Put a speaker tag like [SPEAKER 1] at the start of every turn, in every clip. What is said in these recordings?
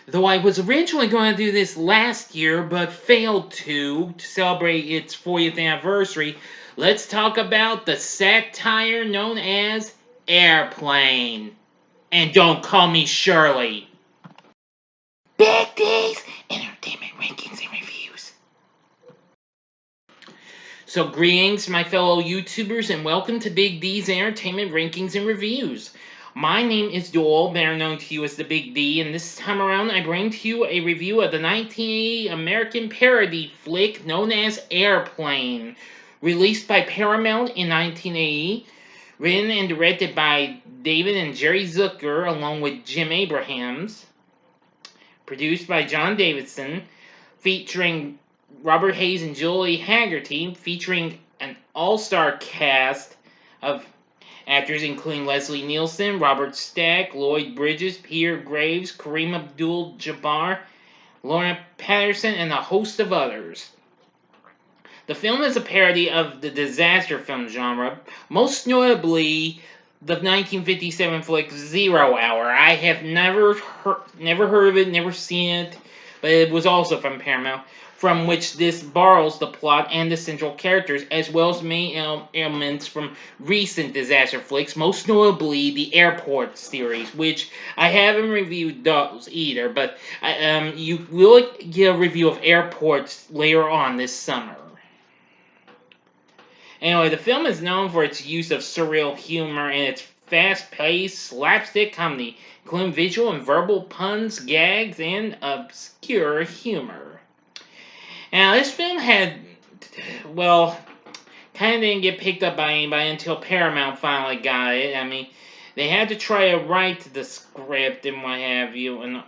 [SPEAKER 1] Though I was originally going to do this last year but failed to celebrate its 40th anniversary, let's talk about the satire known as Airplane. And don't call me Shirley. Big D's Entertainment Rankings and Reviews. So, greetings, my fellow YouTubers, and welcome to Big D's Entertainment Rankings and Reviews. My name is Doyle, better known to you as the Big D, and this time around I bring to you a review of the 1980 American parody flick known as Airplane, released by Paramount in 1980, written and directed by David and Jerry Zucker along with Jim Abrahams, produced by John Davidson, featuring Robert Hayes and Julie Hagerty, featuring an all-star cast of actors including Leslie Nielsen, Robert Stack, Lloyd Bridges, Peter Graves, Kareem Abdul-Jabbar, Lorna Patterson, and a host of others. The film is a parody of the disaster film genre, most notably the 1957 flick 0 Hour. I have never heard of it, never seen it, but it was also from Paramount, from which this borrows the plot and the central characters, as well as many elements from recent disaster flicks, most notably the Airport series, which I haven't reviewed those either, but you will get a review of Airports later on this summer. Anyway, the film is known for its use of surreal humor and its fast-paced slapstick comedy, including visual and verbal puns, gags, and obscure humor. Now, this film had, well, kind of didn't get picked up by anybody until Paramount finally got it. I mean, they had to try to write the script and what have you, and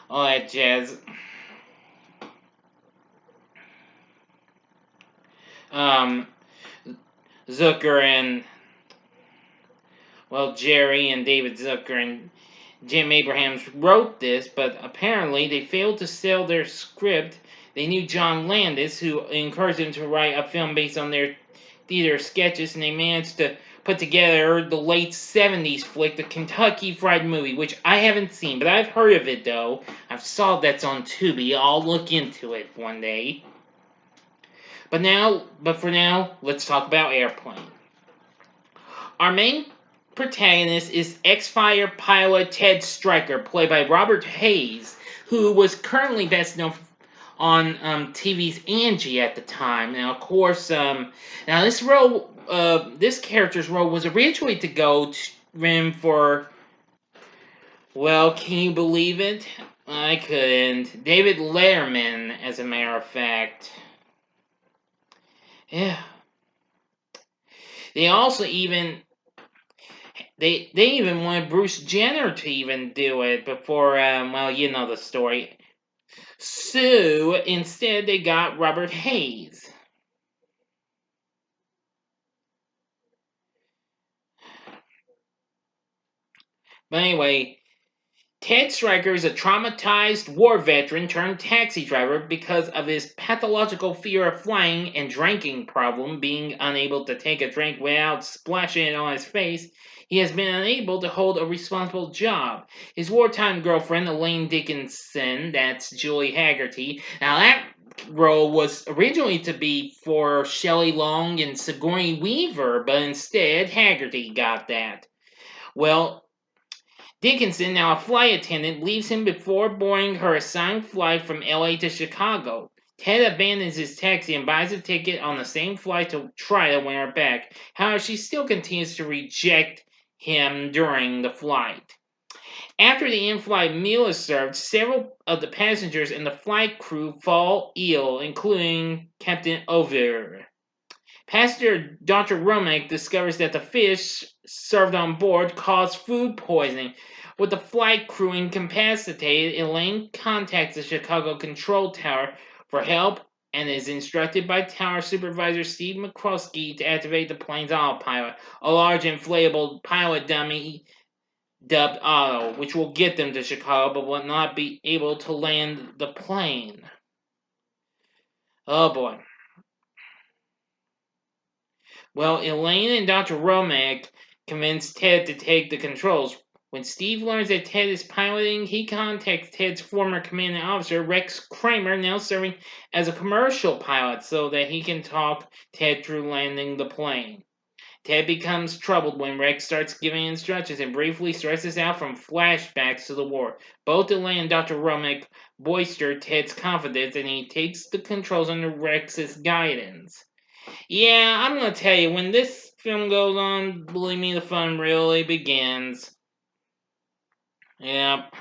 [SPEAKER 1] all that jazz. Zucker and, well, Jerry and David Zucker and Jim Abrahams wrote this, but apparently they failed to sell their script. They knew John Landis, who encouraged them to write a film based on their theater sketches, and they managed to put together the late 70s flick, The Kentucky Fried Movie, which I haven't seen, but I've heard of it, though. I've saw that's on Tubi. I'll look into it one day. But for now, let's talk about Airplane. Our main protagonist is ex-fighter pilot Ted Stryker, played by Robert Hayes, who was currently best known on TV's Angie at the time. Now, of course, now this character's role was originally to go to for, well, can you believe it? I couldn't. David Letterman, as a matter of fact. Yeah. They also even they even wanted Bruce Jenner to even do it before. Well, you know the story. So instead, they got Robert Hayes. But anyway, Ted Stryker is a traumatized war veteran turned taxi driver because of his pathological fear of flying and drinking problem. Being unable to take a drink without splashing it on his face, he has been unable to hold a responsible job. His wartime girlfriend, Elaine Dickinson, that's Julie Hagerty. Now that role was originally to be for Shelley Long and Sigourney Weaver, but instead Hagerty got that. Well, Dickinson, now a flight attendant, leaves him before boarding her assigned flight from LA to Chicago. Ted abandons his taxi and buys a ticket on the same flight to try to win her back. However, she still continues to reject him during the flight. After the in-flight meal is served, several of the passengers and the flight crew fall ill, including Captain Over. Passenger Dr. Romack discovers that the fish served on board caused food poisoning. With the flight crew incapacitated, Elaine contacts the Chicago Control Tower for help and is instructed by Tower Supervisor Steve McCroskey to activate the plane's autopilot, a large inflatable pilot dummy dubbed Otto, which will get them to Chicago but will not be able to land the plane. Oh boy. Well, Elaine and Dr. Romack convince Ted to take the controls. When Steve learns that Ted is piloting, he contacts Ted's former commanding officer, Rex Kramer, now serving as a commercial pilot, so that he can talk Ted through landing the plane. Ted becomes troubled when Rex starts giving instructions and briefly stresses out from flashbacks to the war. Both Delay and Dr. Romick boister Ted's confidence, and he takes the controls under Rex's guidance. Yeah, I'm gonna tell you, when this film goes on, believe me, the fun really begins. Yep.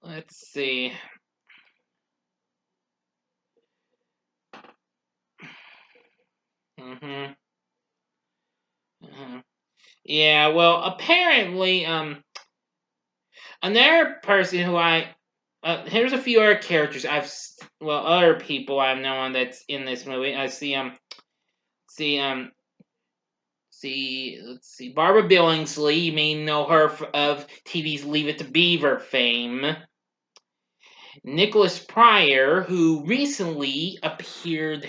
[SPEAKER 1] Let's see. Mm-hmm. Uh-huh. Yeah, well, apparently, another person who here's a few other characters other people I've known that's in this movie. I see, let's see, Barbara Billingsley. You may know her of TV's Leave It to Beaver fame. Nicholas Pryor, who recently appeared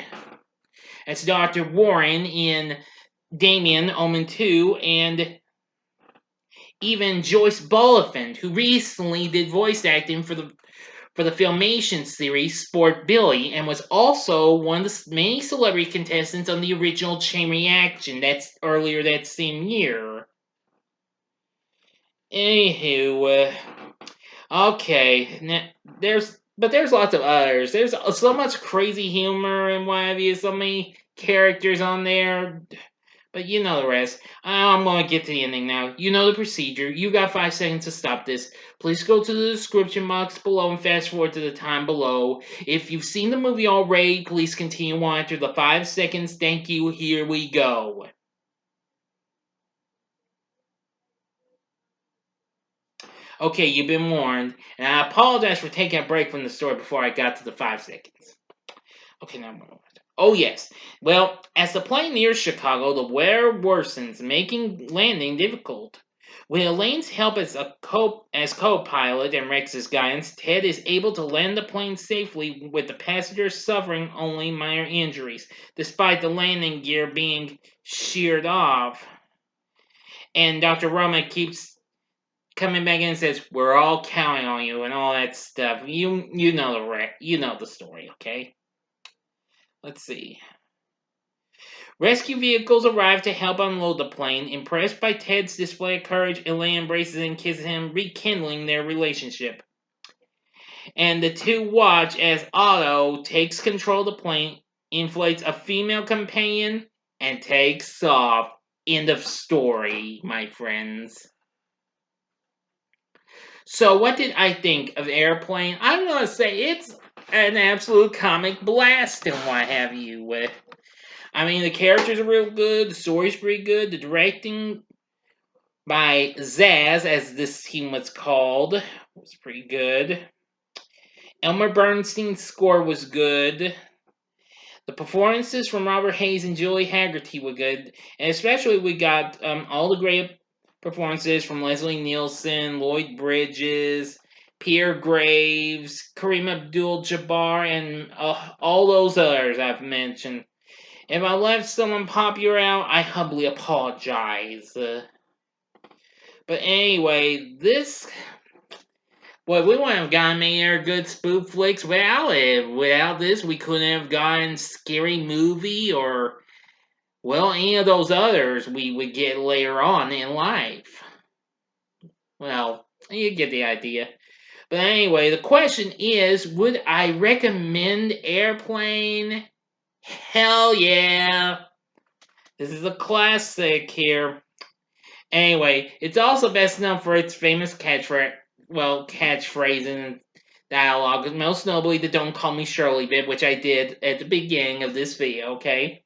[SPEAKER 1] as Dr. Warren in Damien, Omen 2, and even Joyce Bulifant, who recently did voice acting for the Filmation series Sport Billy, and was also one of the many celebrity contestants on the original Chain Reaction that's earlier that same year. Anywho, okay, there's lots of others. There's so much crazy humor and what have you. So many characters on there. But you know the rest. I'm going to get to the ending now. You know the procedure. You got 5 seconds to stop this. Please go to the description box below and fast forward to the time below. If you've seen the movie already, please continue on after the 5 seconds. Thank you. Here we go. Okay, you've been warned, and I apologize for taking a break from the story before I got to the 5 seconds. Okay, now I'm going to. Oh yes. Well, as the plane nears Chicago, the weather worsens, making landing difficult. With Elaine's help as co-pilot and Rex's guidance, Ted is able to land the plane safely with the passengers suffering only minor injuries, despite the landing gear being sheared off. And Dr. Roma keeps coming back in and says, "We're all counting on you," and all that stuff. You know the story, okay? Let's see. Rescue vehicles arrive to help unload the plane. Impressed by Ted's display of courage, Elaine embraces and kisses him, rekindling their relationship. And the two watch as Otto takes control of the plane, inflates a female companion, and takes off. End of story, my friends. So, what did I think of Airplane? I'm gonna say it's an absolute comic blast and what have you. I mean, the characters are real good, the story's pretty good, the directing by Zaz, as this team was called, was pretty good. Elmer Bernstein's score was good. The performances from Robert Hayes and Julie Hagerty were good, and especially we got all the great performances from Leslie Nielsen, Lloyd Bridges, Pierre Graves, Kareem Abdul-Jabbar, and all those others I've mentioned. If I left someone popular out, I humbly apologize. But anyway, we wouldn't have gotten many other good spoof flicks without it. Without this, we couldn't have gotten Scary Movie or, well, any of those others we would get later on in life. Well, you get the idea. But anyway, the question is, would I recommend Airplane? Hell yeah! This is a classic here. Anyway, it's also best known for its famous catchphrase and dialogue, most notably the "Don't Call Me Shirley" bit, which I did at the beginning of this video, okay?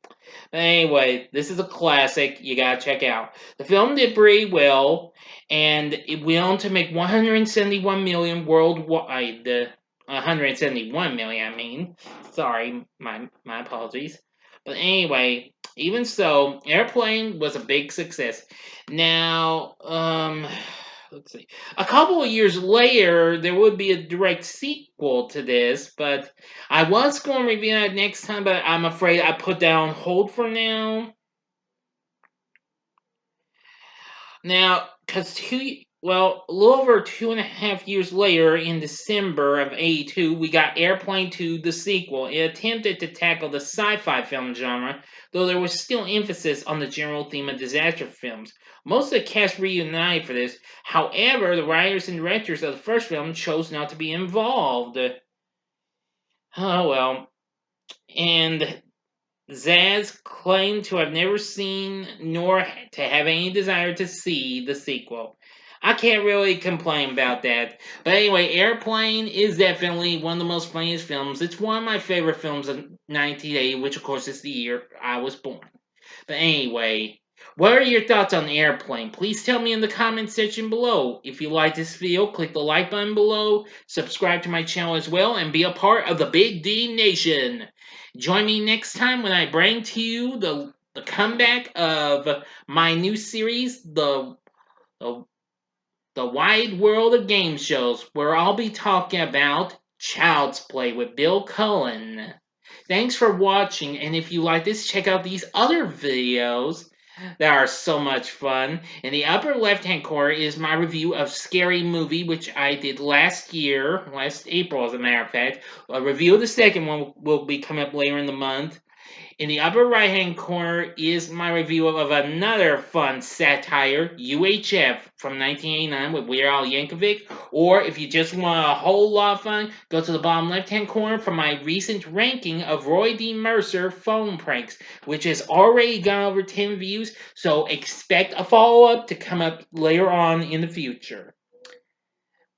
[SPEAKER 1] But anyway, this is a classic you gotta check out. The film did pretty well, and it went on to make 171 million worldwide. 171 million, I mean. Sorry, my apologies. But anyway, even so, Airplane was a big success. Now, let's see. A couple of years later, there would be a direct sequel to this, but I was going to review that next time, but I'm afraid I put that on hold for now. Now, a little over 2.5 years later, in December of '82, we got Airplane 2, the sequel. It attempted to tackle the sci-fi film genre, though there was still emphasis on the general theme of disaster films. Most of the cast reunited for this. However, the writers and directors of the first film chose not to be involved. Oh well. And Zaz claimed to have never seen nor to have any desire to see the sequel. I can't really complain about that. But anyway, Airplane is definitely one of the most funniest films. It's one of my favorite films of 1980, which of course is the year I was born. But anyway, what are your thoughts on Airplane? Please tell me in the comment section below. If you like this video, click the like button below, subscribe to my channel as well, and be a part of the Big D Nation. Join me next time when I bring to you the comeback of my new series, the, the Wide World of Game Shows, where I'll be talking about Child's Play with Bill Cullen. Thanks for watching, and if you like this, check out these other videos that are so much fun. In the upper left-hand corner is my review of Scary Movie, which I did last April, as a matter of fact. A review of the second one will be coming up later in the month. In the upper right hand corner is my review of another fun satire, UHF, from 1989 with Weird Al Yankovic. Or if you just want a whole lot of fun, go to the bottom left hand corner for my recent ranking of Roy D. Mercer phone pranks, which has already gone over 10 views, so expect a follow up to come up later on in the future.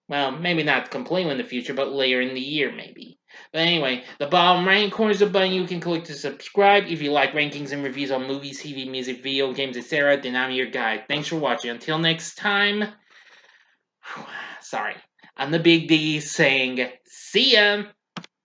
[SPEAKER 1] Well, maybe not completely in the future, but later in the year, maybe. But anyway, the bottom right corner is a button you can click to subscribe. If you like rankings and reviews on movies, TV, music, video games, etc., then I'm your guide. Thanks for watching. Until next time, sorry, I'm the Big D saying, see ya!